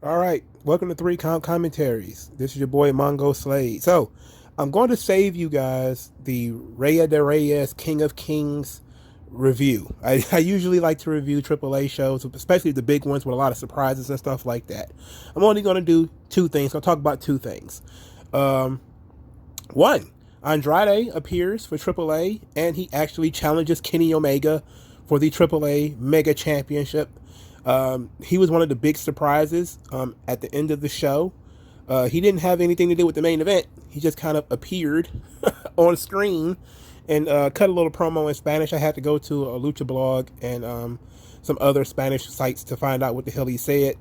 All right, welcome to Three Count Commentaries. This is your boy MongoSlade. So, I'm going to save you guys the Reyes King of Kings review. I usually like to review AAA shows, especially the big ones with a lot of surprises and stuff like that. I'm only going to do two things. I'll talk about two things. Um, One, Andrade appears for AAA, and he actually challenges Kenny Omega for the AAA Mega Championship. He was one of the big surprises at the end of the show. He didn't have anything to do with the main event. He just kind of appeared on screen and cut a little promo in Spanish. I had to go to a Lucha blog and some other Spanish sites to find out what the hell he said,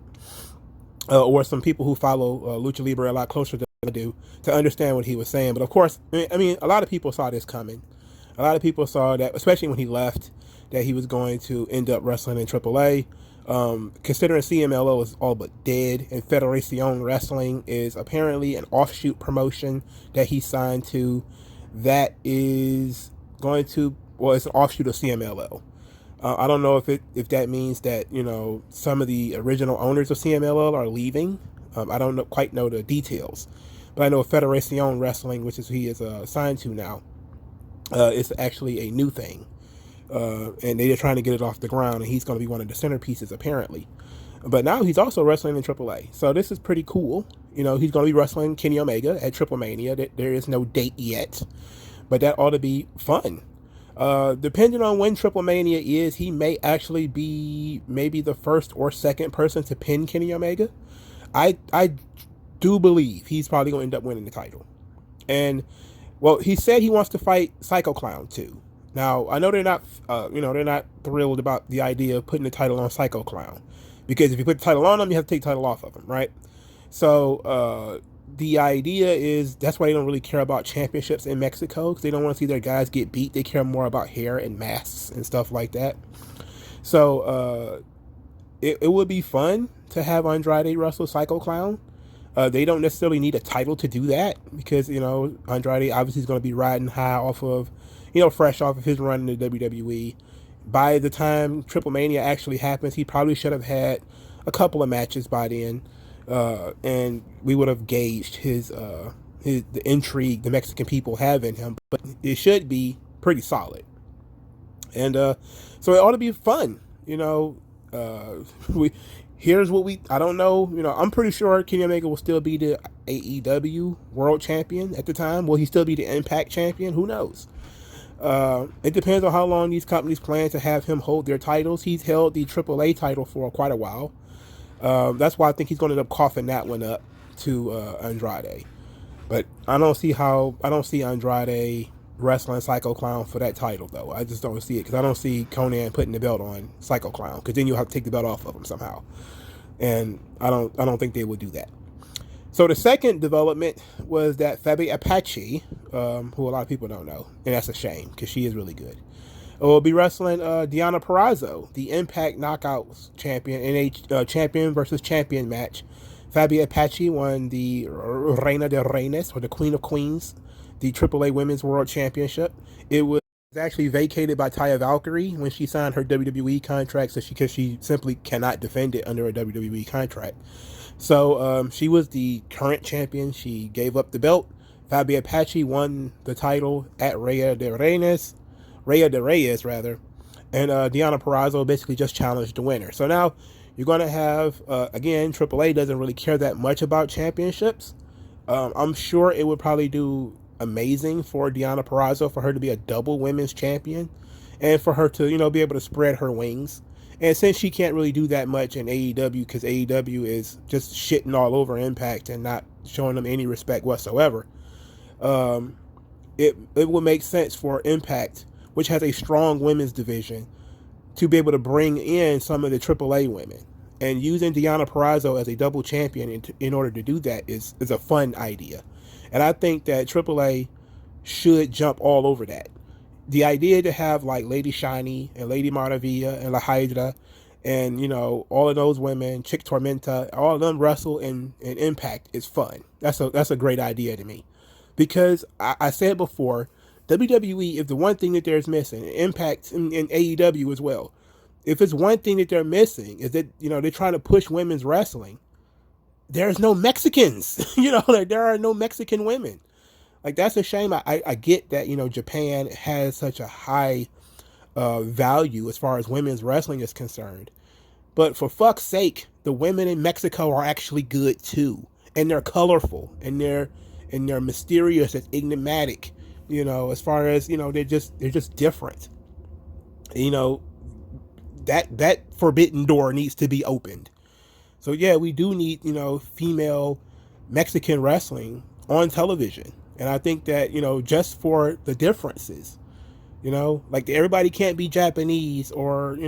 or some people who follow Lucha Libre a lot closer than I do to understand what he was saying. But of course, I mean, a lot of people saw this coming. A lot of people saw that, especially when he left, that he was going to end up wrestling in AAA. Considering CMLL is all but dead and Federacion Wrestling is apparently an offshoot promotion that he signed to, that is going to, well, it's an offshoot of CMLL. I don't know if that means that, you know, some of the original owners of CMLL are leaving. I don't quite know the details, but I know Federacion Wrestling, which is who he is signed to now, is actually a new thing. And they're trying to get it off the ground, and he's going to be one of the centerpieces apparently. But now he's also wrestling in AAA, so this is pretty cool. You know, he's going to be wrestling Kenny Omega at Triplemania. There is no date yet, but that ought to be fun. Depending on when Triplemania is, he may actually be maybe the first or second person to pin Kenny Omega. I do believe he's probably going to end up winning the title. And well, he said he wants to fight Psycho Clown too. Now I know they're not, they're not thrilled about the idea of putting the title on Psycho Clown, because if you put the title on him, you have to take the title off of him, right? So the idea is that's why they don't really care about championships in Mexico, because they don't want to see their guys get beat. They care more about hair and masks and stuff like that. So it would be fun to have Andrade wrestle Psycho Clown. They don't necessarily need a title to do that, because, you know, Andrade obviously is going to be riding high off of, fresh off of his run in the WWE. By the time Triplemania actually happens, he probably should have had a couple of matches by then, and we would have gauged the intrigue the Mexican people have in him. But it should be pretty solid, and so it ought to be fun. We here's what I don't know. I'm pretty sure Kenny Omega will still be the AEW World Champion at the time. Will he still be the Impact Champion? Who knows? It depends on how long these companies plan to have him hold their titles. He's held the AAA title for quite a while. That's why I think he's going to end up coughing that one up to Andrade. But I don't see Andrade wrestling Psycho Clown for that title, though. I just don't see it, because I don't see Conan putting the belt on Psycho Clown, because then you'll have to take the belt off of him somehow, and I don't think they would do that. So the second development was that Fabi Apache, who a lot of people don't know, and that's a shame, because she is really good, will be wrestling Deonna Purrazzo, the Impact Knockouts champion, in a champion versus champion match. Fabi Apache won the Reina de Reyes, or the Queen of Queens, the AAA Women's World Championship. It was actually vacated by Taya Valkyrie when she signed her WWE contract, because she simply cannot defend it under a WWE contract. So she was the current champion. She gave up the belt. Fabi Apache won the title at Reyes de Reyes, and Deonna Purrazzo basically just challenged the winner. So now you're going to have, again, AAA doesn't really care that much about championships. I'm sure it would probably do amazing for Deonna Purrazzo for her to be a double women's champion, and for her to, be able to spread her wings. And since she can't really do that much in AEW, because AEW is just shitting all over Impact and not showing them any respect whatsoever, it would make sense for Impact, which has a strong women's division, to be able to bring in some of the AAA women. And using Deonna Purrazzo as a double champion in order to do that is a fun idea. And I think that AAA should jump all over that. The idea to have like Lady Shiny and Lady Maravilla and La Hydra and, all of those women, Chick Tormenta, all of them wrestle in Impact is fun. That's a great idea to me. Because I said before, WWE, if the one thing that there's missing, Impact and AEW as well, if it's one thing that they're missing is that, they're trying to push women's wrestling. there's no Mexicans. Like, there are no Mexican women. Like, that's a shame. I get that, Japan has such a high value as far as women's wrestling is concerned. But for fuck's sake, the women in Mexico are actually good too. And they're colorful, and they're mysterious and enigmatic. As far as, they're just different. You know, that forbidden door needs to be opened. So yeah, we do need, female Mexican wrestling on television. And I think that, just for the differences, like everybody can't be Japanese or,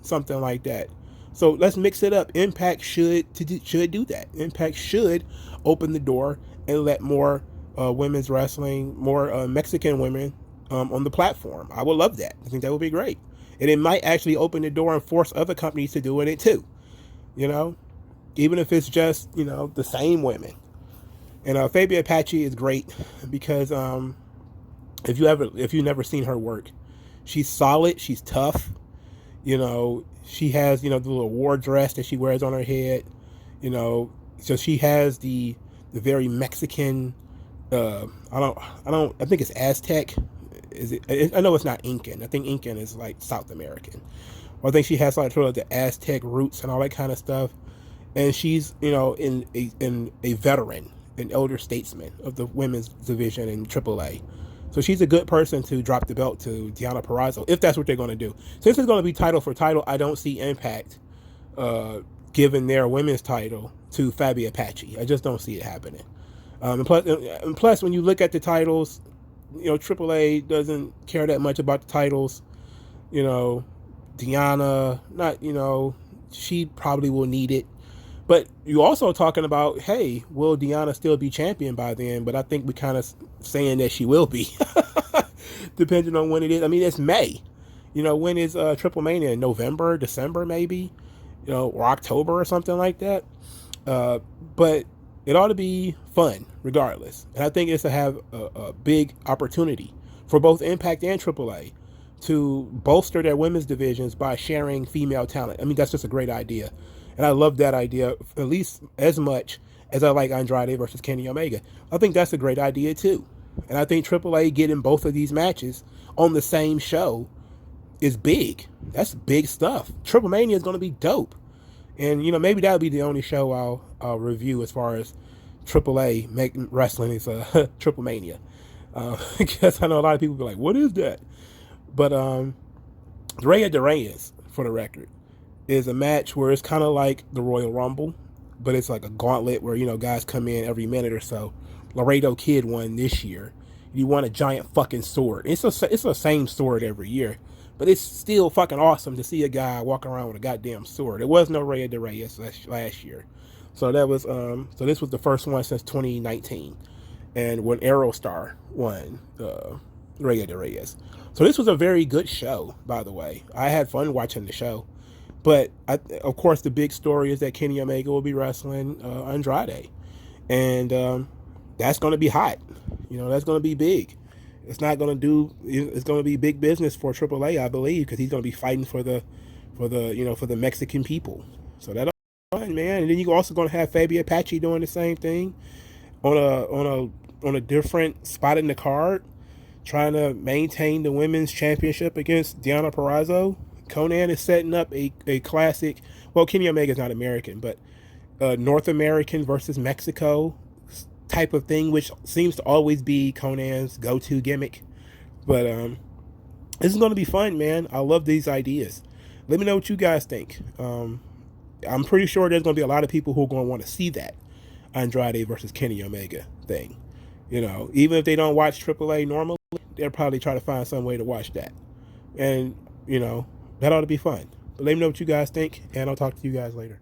something like that. So let's mix it up. Impact should do that. Impact should open the door and let more women's wrestling, more Mexican women on the platform. I would love that. I think that would be great. And it might actually open the door and force other companies to do it too. Even if it's just, the same women. And Fabi Apache is great because if you've never seen her work, she's solid, she's tough. She has, the little war dress that she wears on her head. So she has the very Mexican I think it's Aztec. Is it? I know it's not Incan. I think Incan is like South American. Well, I think she has like sort of the Aztec roots and all that kind of stuff. And she's, in a veteran, an elder statesman of the women's division in AAA. So she's a good person to drop the belt to Deonna Purrazzo, if that's what they're going to do. Since it's going to be title for title, I don't see Impact giving their women's title to Fabi Apache. I just don't see it happening. And plus, when you look at the titles, AAA doesn't care that much about the titles. Deonna, she probably will need it. But you also talking about, hey, will Deonna still be champion by then? But I think we kind of saying that she will be, depending on when it is. I mean, it's May. When is Triplemania? In November, December, maybe, or October or something like that. But it ought to be fun regardless. And I think it's to have a big opportunity for both Impact and AAA to bolster their women's divisions by sharing female talent. I mean, that's just a great idea. And I love that idea at least as much as I like Andrade versus Kenny Omega. I think that's a great idea too. And I think AAA getting both of these matches on the same show is big. That's big stuff. Triplemania is going to be dope. And, maybe that'll be the only show I'll review as far as AAA wrestling is Triplemania. Because I know a lot of people be like, what is that? But Reyes, for the record, is a match where it's kind of like the Royal Rumble, but it's like a gauntlet where, guys come in every minute or so. Laredo Kid won this year. He won a giant fucking sword. It's the same sword every year, but it's still fucking awesome to see a guy walk around with a goddamn sword. It was no Reyes last year. So that was so this was the first one since 2019. And when Aerostar won Reyes. So this was a very good show, by the way. I had fun watching the show. But, of course, the big story is that Kenny Omega will be wrestling Andrade. And that's going to be hot. That's going to be big. It's going to be big business for AAA, I believe, because he's going to be fighting for the Mexican people. So that'll be fun, man. And then you're also going to have Fabi Apache doing the same thing on a different spot in the card, trying to maintain the women's championship against Deonna Purrazzo. Conan is setting up a classic. Well, Kenny Omega is not American, but North American versus Mexico type of thing, which seems to always be Conan's go-to gimmick. But this is going to be fun, man. I love these ideas. Let me know what you guys think. I'm pretty sure there's going to be a lot of people who are going to want to see that Andrade versus Kenny Omega thing. Even if they don't watch AAA normally, they'll probably try to find some way to watch that. And, that ought to be fun. But let me know what you guys think, and I'll talk to you guys later.